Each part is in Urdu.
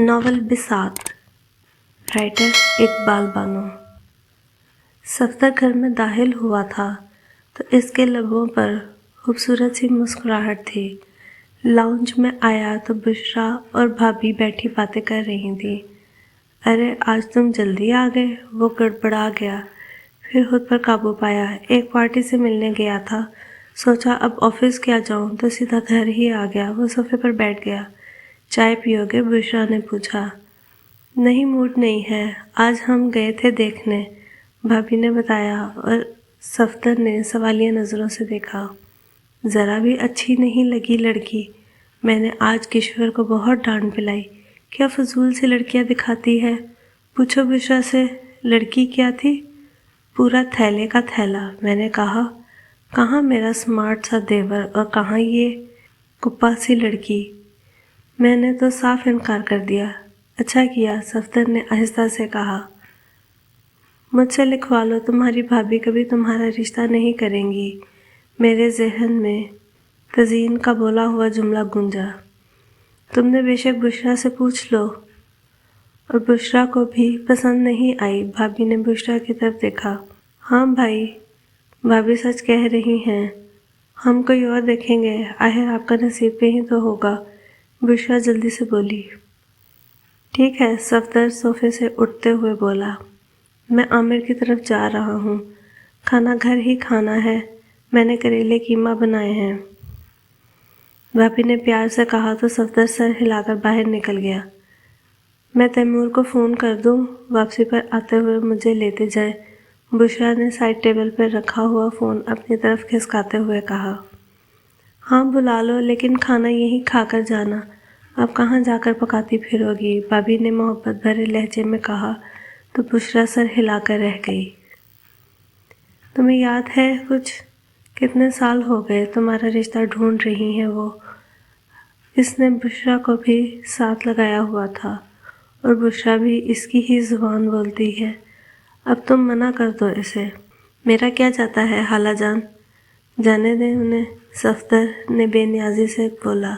Novel Bisaat, writer Iqbal Bano. صفدر گھر میں داخل ہوا تھا تو اس کے لبوں پر خوبصورت سی مسکراہٹ تھی۔ لاؤنج میں آیا تو بشرا اور بھابھی بیٹھی باتیں کر رہی تھیں۔ ارے آج تم جلدی آ گئے، وہ گڑبڑا گیا، پھر خود پر قابو پایا۔ ایک پارٹی سے ملنے گیا تھا، سوچا اب آفس کیا جاؤں تو سیدھا گھر ہی آ گیا۔ وہ صوفے پر بیٹھ گیا۔ چائے پیو گے؟ بشرا نے پوچھا۔ نہیں، موڈ نہیں ہے، آج ہم گئے تھے دیکھنے، بھابھی نے بتایا اور صفدر نے سوالیہ نظروں سے دیکھا۔ ذرا بھی اچھی نہیں لگی لڑکی، میں نے آج کشور کو بہت ڈانٹ پلائی، کیا فضول سی لڑکیاں دکھاتی ہے۔ پوچھو بشرا سے، لڑکی کیا تھی؟ پورا تھیلے کا تھیلا۔ میں نے کہا کہاں میرا سمارٹ سا دیور اور کہاں یہ کپا سی لڑکی۔ میں نے تو صاف انکار کر دیا۔ اچھا کیا، صفدر نے آہستہ سے کہا۔ مجھ سے لکھوا لو، تمہاری بھابھی کبھی تمہارا رشتہ نہیں کریں گی۔ میرے ذہن میں تزئین کا بولا ہوا جملہ گونجا۔ تم نے بے شک بشرا سے پوچھ لو۔ اور بشرا کو بھی پسند نہیں آئی۔ بھابھی نے بشرا کی طرف دیکھا۔ ہاں بھائی، بھابھی سچ کہہ رہی ہیں، ہم کوئی اور دیکھیں گے، آخر آپ کا نصیب کہیں تو ہوگا، بشرا جلدی سے بولی۔ ٹھیک ہے، صفدر صوفے سے اٹھتے ہوئے بولا۔ میں عامر کی طرف جا رہا ہوں، کھانا گھر ہی کھانا ہے، میں نے کریلے قیمہ بنائے ہیں۔ بھابھی نے پیار سے کہا تو صفدر سر ہلا کر باہر نکل گیا۔ میں تیمور کو فون کر دوں، واپسی پر آتے ہوئے مجھے لیتے جائے، بشرا نے سائڈ ٹیبل پر رکھا ہوا فون اپنی طرف کھسکاتے ہوئے کہا۔ ہاں بلا لو، لیکن کھانا یہیں کھا کر جانا، اب کہاں جا کر پکاتی پھرو گی، بھابھی نے محبت بھرے لہجے میں کہا تو بشرا سر ہلا کر رہ گئی۔ تمہیں یاد ہے کچھ؟ کتنے سال ہو گئے تمہارا رشتہ ڈھونڈ رہی ہیں وہ۔ اس نے بشرا کو بھی ساتھ لگایا ہوا تھا اور بشرا بھی اس کی ہی زبان بولتی ہے، اب تم منع کر دو اسے۔ میرا کیا جاتا ہے خالہ جان، جانے دیں انہیں، صفدر نے بے نیازی سے بولا۔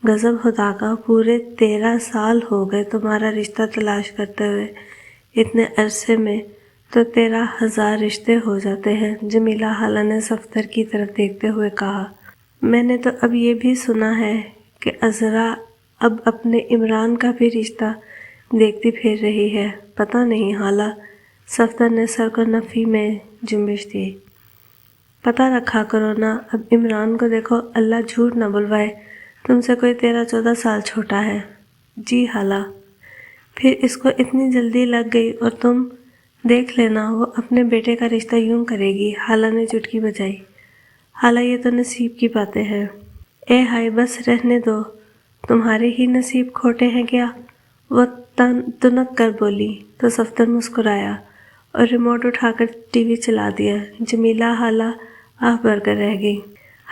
غضب خدا کا، پورے 13 سال ہو گئے تمہارا رشتہ تلاش کرتے ہوئے، اتنے عرصے میں تو 13,000 رشتے ہو جاتے ہیں، جمیلہ خالہ نے صفدر کی طرف دیکھتے ہوئے کہا۔ میں نے تو اب یہ بھی سنا ہے کہ عذرا اب اپنے عمران کا بھی رشتہ دیکھتی پھر رہی ہے، پتہ نہیں خالہ، صفدر نے سر کو نفی میں جنبش دی۔ پتہ رکھا کرو نا، اب عمران کو دیکھو، اللہ جھوٹ نہ بلوائے، تم سے کوئی 13-14 سال چھوٹا ہے۔ جی خالہ۔ پھر اس کو اتنی جلدی لگ گئی اور تم دیکھ لینا وہ اپنے بیٹے کا رشتہ یوں کرے گی، خالہ نے چٹکی بجائی۔ خالہ یہ تو نصیب کی باتیں ہیں۔ اے ہائے بس رہنے دو، تمہارے ہی نصیب کھوٹے ہیں کیا، وہ تنک کر بولی تو صفدر مسکرایا اور ریموٹ اٹھا کر ٹی وی چلا دیا۔ جمیلہ خالہ آہ بھر کر رہ گئی۔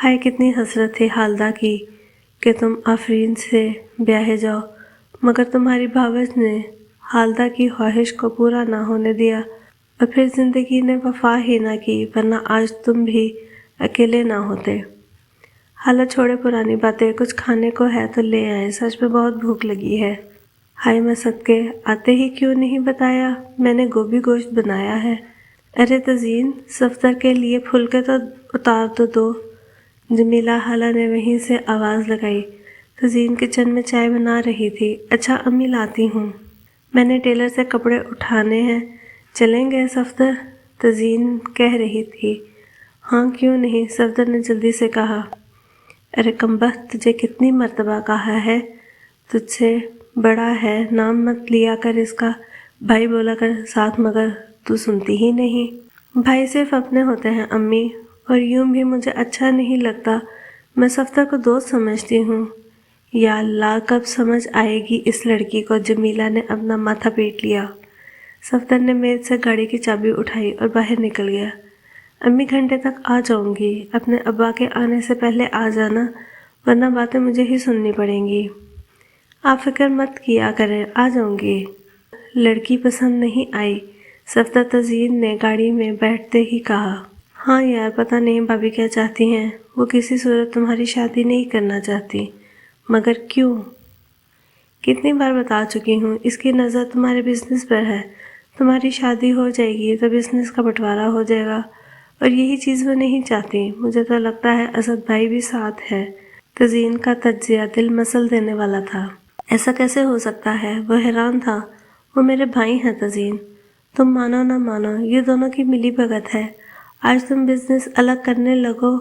ہائے کتنی حسرت تھی خالدہ کی کہ تم آفرین سے بیاہے جاؤ، مگر تمہاری بھاوج نے خالدہ کی خواہش کو پورا نہ ہونے دیا اور پھر زندگی نے وفا ہی نہ کی، ورنہ آج تم بھی اکیلے نہ ہوتے۔ خالہ چھوڑے پرانی باتیں، کچھ کھانے کو ہے تو لے آئیں، سچ میں بہت بھوک لگی ہے۔ ہائے میں صدقے، آتے ہی کیوں نہیں بتایا، میں نے گوبھی گوشت بنایا ہے۔ ارے تزئین، صفدر کے لیے پھلکے تو اتار تو دو۔ جمیلہ خالہ نے وہیں سے آواز لگائی۔ تزئین کچن میں چائے بنا رہی تھی۔ اچھا امی لاتی ہوں، میں نے ٹیلر سے کپڑے اٹھانے ہیں، چلیں گے صفدر؟ تزئین کہہ رہی تھی۔ ہاں کیوں نہیں، صفدر نے جلدی سے کہا۔ ارے کمبخت، تجھے کتنی مرتبہ کہا ہے، تجھ سے بڑا ہے، نام مت لیا کر اس کا، بھائی بولا کر ساتھ، مگر تو سنتی ہی نہیں۔ بھائی صرف اپنے ہوتے ہیں امی، اور یوں بھی مجھے اچھا نہیں لگتا، میں صفدر کو دوست سمجھتی ہوں۔ یا اللہ کب سمجھ آئے گی اس لڑکی کو، جمیلہ نے اپنا ماتھا پیٹ لیا۔ صفدر نے میز سے گاڑی کی چابی اٹھائی اور باہر نکل گیا۔ امی گھنٹے تک آ جاؤں گی، اپنے ابا کے آنے سے پہلے آ جانا، ورنہ باتیں مجھے ہی سننی پڑیں گی۔ آپ فکر مت کیا کریں، آ جاؤں گی۔ لڑکی پسند نہیں آئی، صفدر تزئین نے گاڑی میں بیٹھتے ہی کہا۔ ہاں یار، پتہ نہیں بھابھی کیا چاہتی ہیں، وہ کسی صورت تمہاری شادی نہیں کرنا چاہتی، مگر کیوں؟ کتنی بار بتا چکی ہوں، اس کی نظر تمہارے بزنس پر ہے، تمہاری شادی ہو جائے گی تو بزنس کا بٹوارا ہو جائے گا، اور یہی چیز وہ نہیں چاہتی۔ مجھے تو لگتا ہے اسد بھائی بھی ساتھ ہے۔ تزین کا تجزیہ دل مسل دینے والا تھا۔ ایسا کیسے ہو سکتا ہے؟ وہ حیران تھا۔ وہ میرے بھائی ہیں تزین، تم مانو نہ مانو یہ دونوں کی ملی بھگت ہے۔ آج تم بزنس الگ کرنے لگو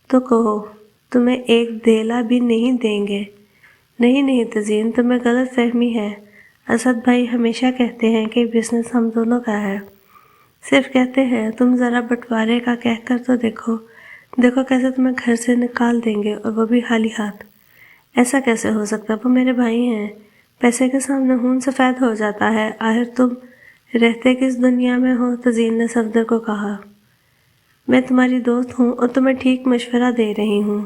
تو کہو تمہیں ایک دھیلا بھی نہیں دیں گے۔ نہیں تزین، تمہیں غلط فہمی ہے۔ اسد بھائی ہمیشہ کہتے ہیں کہ بزنس ہم دونوں کا ہے۔ صرف کہتے ہیں، تم ذرا بٹوارے کا کہہ کر تو دیکھو کیسے تمہیں گھر سے نکال دیں گے، اور وہ بھی خالی ہاتھ۔ ایسا کیسے ہو سکتا؟ وہ میرے بھائی ہیں۔ پیسے کے سامنے خون سفید ہو جاتا ہے۔ آخر تم رہتے کس دنیا میں ہو؟ تزین نے صفدر کو کہا۔ میں تمہاری دوست ہوں اور تمہیں ٹھیک مشورہ دے رہی ہوں۔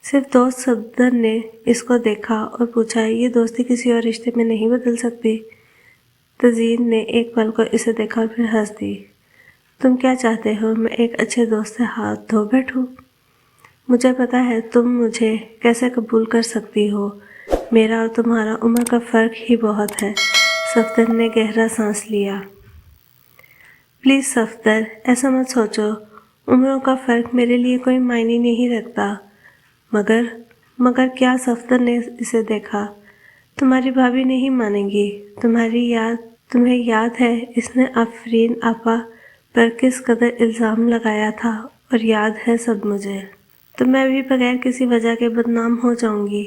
صرف دوست؟ صفدر نے اس کو دیکھا اور پوچھا، یہ دوستی کسی اور رشتے میں نہیں بدل سکتی؟ تزین نے ایک پل کو اسے دیکھا اور پھر ہنس دی۔ تم کیا چاہتے ہو میں ایک اچھے دوست سے ہاتھ دھو بیٹھوں؟ مجھے پتا ہے تم مجھے کیسے قبول کر سکتی ہو۔ میرا اور تمہارا عمر کا فرق ہی بہت ہے۔ صفدر نے گہرا سانس لیا۔ پلیز صفدر، ایسا مت سوچو۔ عمروں کا فرق میرے لیے کوئی معنی نہیں رکھتا۔ مگر کیا؟ صفدر نے اسے دیکھا۔ تمہاری بھابھی نہیں مانے گی۔ تمہیں یاد ہے اس نے آفرین آپا پر کس قدر الزام لگایا تھا، اور یاد ہے سب مجھے۔ تو میں بھی بغیر کسی وجہ کے بدنام ہو جاؤں گی۔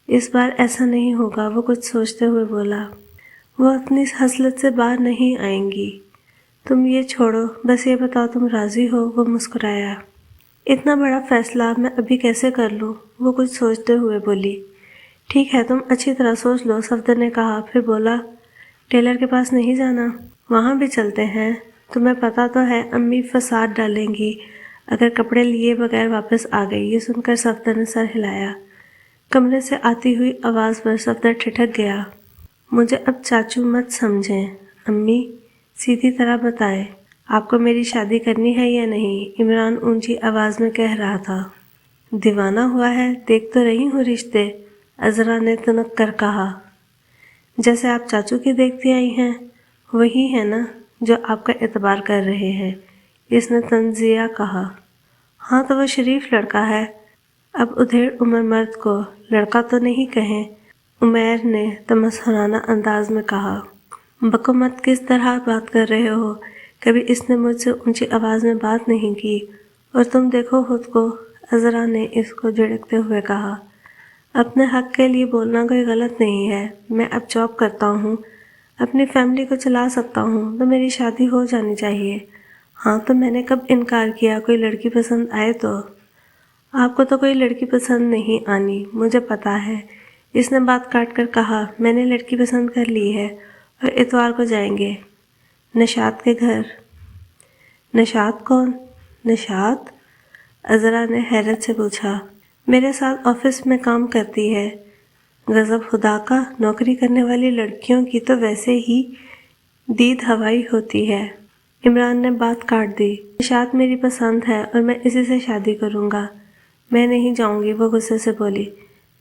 اس بار ایسا نہیں ہوگا، وہ کچھ سوچتے ہوئے بولا۔ وہ اپنی حسرت سے باہر نہیں آئیں گی۔ تم یہ چھوڑو، بس یہ بتاؤ تم راضی ہو؟ وہ مسکرایا۔ اتنا بڑا فیصلہ میں ابھی کیسے کر لوں؟ وہ کچھ سوچتے ہوئے بولی۔ ٹھیک ہے، تم اچھی طرح سوچ لو، صفدر نے کہا، پھر بولا، ٹیلر کے پاس نہیں جانا؟ وہاں بھی چلتے ہیں۔ تمہیں پتا تو ہے امی فساد ڈالیں گی اگر کپڑے لیے بغیر واپس آ گئی۔ یہ سن کر صفدر نے سر ہلایا۔ کمرے سے آتی ہوئی آواز پر صفدر ٹھٹک گیا۔ مجھے اب چاچو مت سمجھیں امی، سیدھی طرح بتائیں، آپ کو میری شادی کرنی ہے یا نہیں؟ عمران اونچی آواز میں کہہ رہا تھا۔ دیوانہ ہوا ہے؟ دیکھ تو رہی ہوں رشتے، عذرا نے تنک کر کہا۔ جیسے آپ چاچو کی دیکھتی آئی ہیں، وہی ہے نا جو آپ کا اعتبار کر رہے ہیں، اس نے تنزیہ کہا۔ ہاں تو وہ شریف لڑکا ہے۔ اب ادھیڑ عمر مرد کو لڑکا تو نہیں کہیں، عمیر نے تمسخرانہ انداز میں کہا۔ بکو مت، کس طرح بات کر رہے ہو؟ کبھی اس نے مجھ سے اونچی آواز میں بات نہیں کی، اور تم دیکھو خود کو، عذرا نے اس کو جھڑکتے ہوئے کہا۔ اپنے حق کے لیے بولنا کوئی غلط نہیں ہے۔ میں اب جاب کرتا ہوں، اپنی فیملی کو چلا سکتا ہوں، تو میری شادی ہو جانی چاہیے۔ ہاں تو میں نے کب انکار کیا؟ کوئی لڑکی پسند آئے تو؟ آپ کو تو کوئی لڑکی پسند نہیں آنی، مجھے پتا ہے، اس نے بات کاٹ کر کہا۔ میں نے لڑکی پسند کر لی ہے، اور اتوار کو جائیں گے نشاط کے گھر۔ نشاط کون؟ نشاط؟ عذرا نے حیرت سے پوچھا۔ میرے ساتھ آفس میں کام کرتی ہے۔ غضب خدا کا، نوکری کرنے والی لڑکیوں کی تو ویسے ہی دید ہوائی ہوتی ہے۔ عمران نے بات کاٹ دی۔ نشاط میری پسند ہے اور میں اسی سے شادی کروں گا۔ میں نہیں جاؤں گی، وہ غصے سے بولی۔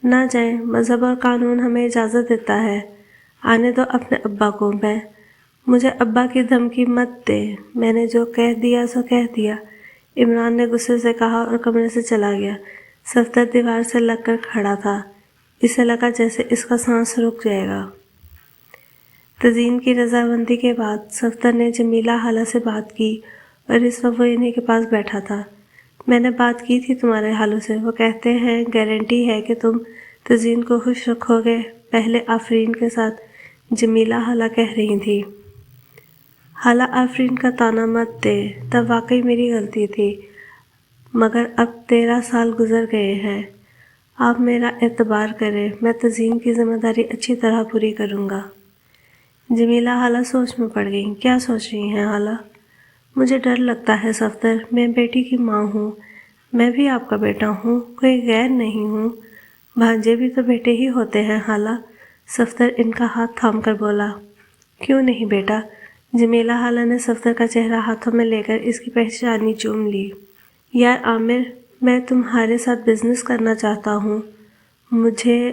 نہ جائیں، مذہب اور قانون ہمیں اجازت دیتا ہے۔ آنے دو اپنے ابا کو۔ مجھے ابا کی دھمکی مت دے، میں نے جو کہہ دیا سو کہہ دیا، عمران نے غصے سے کہا اور کمرے سے چلا گیا۔ صفدر دیوار سے لگ کر کھڑا تھا۔ اسے لگا جیسے اس کا سانس رک جائے گا۔ تزین کی رضامندی کے بعد صفدر نے جمیلہ خالہ سے بات کی، اور اس وقت وہ انہی کے پاس بیٹھا تھا۔ میں نے بات کی تھی تمہارے خالوں سے، وہ کہتے ہیں گارنٹی ہے کہ تم تزین کو خوش رکھو گے۔ پہلے آفرین کے ساتھ جمیلہ خالہ کہہ رہی تھی۔ خالہ آفرین کا طعنہ مت دے، تب واقعی میری غلطی تھی، مگر اب 13 سال گزر گئے ہیں۔ آپ میرا اعتبار کریں، میں تزین کی ذمہ داری اچھی طرح پوری کروں گا۔ جمیلہ خالہ سوچ میں پڑ گئیں۔ کیا سوچ رہی ہیں خالہ؟ مجھے ڈر لگتا ہے صفدر، میں بیٹی کی ماں ہوں، میں بھی آپ کا بیٹا ہوں، کوئی غیر نہیں ہوں۔ بھانجے بھی تو بیٹے ہی ہوتے ہیں خالہ، صفدر ان کا ہاتھ تھام کر بولا۔ کیوں نہیں بیٹا؟ جمیلہ خالہ نے صفدر کا چہرہ ہاتھوں میں لے کر اس کی پیشانی چوم لی۔ یار عامر، میں تمہارے ساتھ بزنس کرنا چاہتا ہوں، مجھے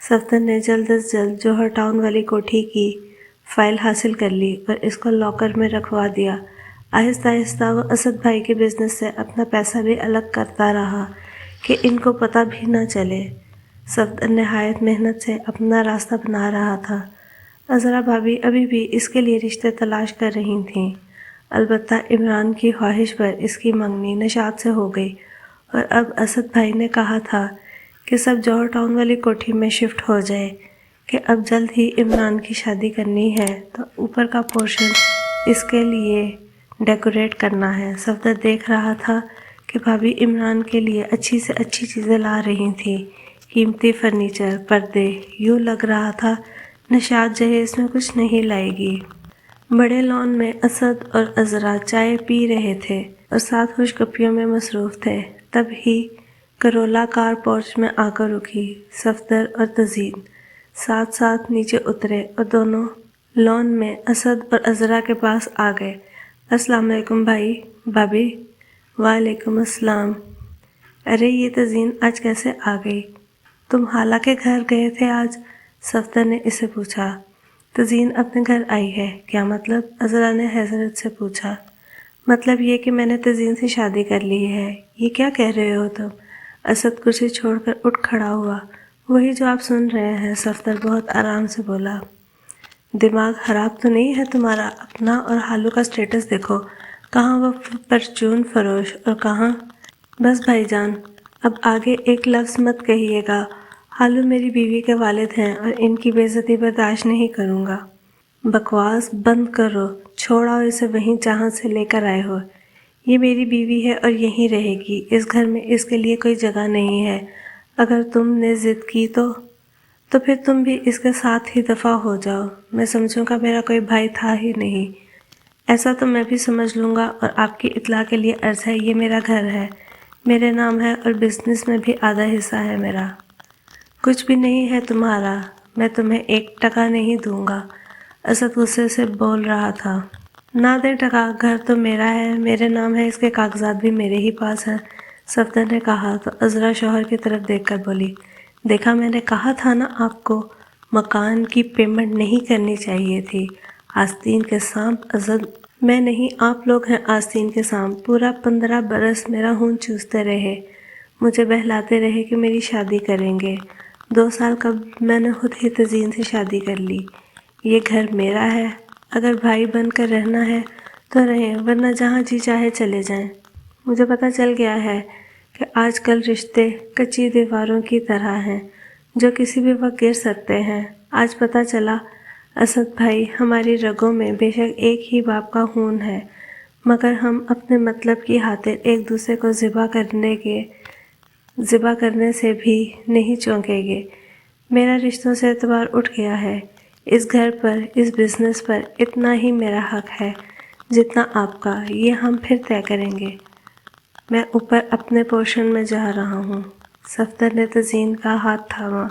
صفدر نے جلد از جلد جوہر ٹاؤن والی کوٹھی کی فائل حاصل کر لی اور اس کو لاکر میں رکھوا دیا۔ آہستہ آہستہ وہ اسد بھائی کے بزنس سے اپنا پیسہ بھی الگ کرتا رہا کہ ان کو پتہ بھی نہ چلے۔ صفدر نہایت محنت سے اپنا راستہ بنا رہا تھا۔ عذرا بھابھی ابھی بھی اس کے لیے رشتے تلاش کر رہی تھیں، البتہ عمران کی خواہش پر اس کی منگنی نشاط سے ہو گئی، اور اب اسد بھائی نے کہا تھا کہ سب جوہر ٹاؤن والی کوٹھی میں شفٹ ہو جائے کہ اب جلد ہی عمران کی شادی کرنی ہے تو اوپر کا پورشن اس کے لیے ڈیکوریٹ کرنا ہے۔ صفدر دیکھ رہا تھا کہ بھابھی عمران کے لیے اچھی سے اچھی چیزیں لا رہی تھیں، قیمتی فرنیچر، پردے۔ یوں لگ رہا تھا نشاط جہیز میں کچھ نہیں لائے گی۔ بڑے لان میں اسد اور عذرا چائے پی رہے تھے اور ساتھ خوش گپیوں میں مصروف تھے، تب ہی کرولا کار پورچ میں آ کر رکی۔ صفدر اور تزین ساتھ ساتھ نیچے اترے اور دونوں لان میں اسد اور عذرا کے پاس آ گئے۔ السلام علیکم بھائی، بھابھی۔ وعلیکم السلام۔ ارے یہ تزین آج کیسے آ گئی؟ تم خالہ کے گھر گئے تھے آج؟ صفدر نے اسے پوچھا۔ تزین اپنے گھر آئی ہے؟ کیا مطلب؟ عذرا نے حیرت سے پوچھا۔ مطلب یہ کہ میں نے تزین سے شادی کر لی ہے۔ یہ کیا کہہ رہے ہو تم؟ اسد کرسی چھوڑ کر اٹھ کھڑا ہوا۔ وہی جو آپ سن رہے ہیں، صفدر بہت آرام سے بولا۔ دماغ خراب تو نہیں ہے تمہارا؟ اپنا اور خالو کا سٹیٹس دیکھو، کہاں وہ پرچون فروش اور کہاں… بس بھائی جان، اب آگے ایک لفظ مت کہیے گا۔ خالو میری بیوی کے والد ہیں اور ان کی بے عزتی برداشت نہیں کروں گا۔ بکواس بند کرو، چھوڑاؤ اسے وہیں جہاں سے لے کر آئے ہو۔ یہ میری بیوی ہے اور یہیں رہے گی۔ اس گھر میں اس کے لیے کوئی جگہ نہیں ہے۔ اگر تم نے ضد کی تو پھر تم بھی اس کے ساتھ ہی دفعہ ہو جاؤ۔ میں سمجھوں گا میرا کوئی بھائی تھا ہی نہیں، ایسا تو میں بھی سمجھ لوں گا۔ اور آپ کی اطلاع کے لیے عرض ہے، یہ میرا گھر ہے، میرے نام ہے اور بزنس میں بھی آدھا حصہ ہے میرا۔ کچھ بھی نہیں ہے تمہارا، میں تمہیں 1 ٹکا نہیں دوں گا۔ اسد غصے سے بول رہا تھا۔ نہ دے ٹکا، گھر تو میرا ہے، میرے نام ہے، اس کے کاغذات بھی میرے ہی پاس ہیں، صفدر نے کہا تو عذرا شوہر کی طرف دیکھ کر بولی، دیکھا میں نے کہا تھا نا آپ کو، مکان کی پیمنٹ نہیں کرنی چاہیے تھی۔ آستین کے سانپ اسد میں نہیں، آپ لوگ ہیں آستین کے سانپ۔ پورا 15 برس میرا خون چوستے رہے، مجھے بہلاتے رہے کہ میری شادی کریں گے۔ 2 سال قبل میں نے خود ہی تزین سے شادی کر لی۔ یہ گھر میرا ہے، اگر بھائی بن کر رہنا ہے تو رہیں، ورنہ جہاں جی چاہے چلے جائیں۔ مجھے پتہ چل گیا ہے کہ آج کل رشتے کچی دیواروں کی طرح ہیں جو کسی بھی وقت گر سکتے ہیں۔ آج پتہ چلا اسد بھائی، ہماری رگوں میں بے شک ایک ہی باپ کا خون ہے، مگر ہم اپنے مطلب کی خاطر ایک دوسرے کو ذبح کرنے سے بھی نہیں چونکیں گے۔ میرا رشتوں سے اعتبار اٹھ گیا ہے۔ اس گھر پر، اس بزنس پر اتنا ہی میرا حق ہے جتنا آپ کا، یہ ہم پھر طے کریں گے۔ میں اوپر اپنے پورشن میں جا رہا ہوں۔ صفدر نے تزین کا ہاتھ تھاما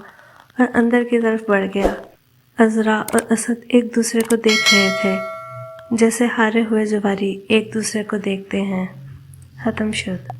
اور اندر کی طرف بڑھ گیا۔ عذرا اور اسد ایک دوسرے کو دیکھ رہے تھے جیسے ہارے ہوئے جواری ایک دوسرے کو دیکھتے ہیں۔ ختم شد۔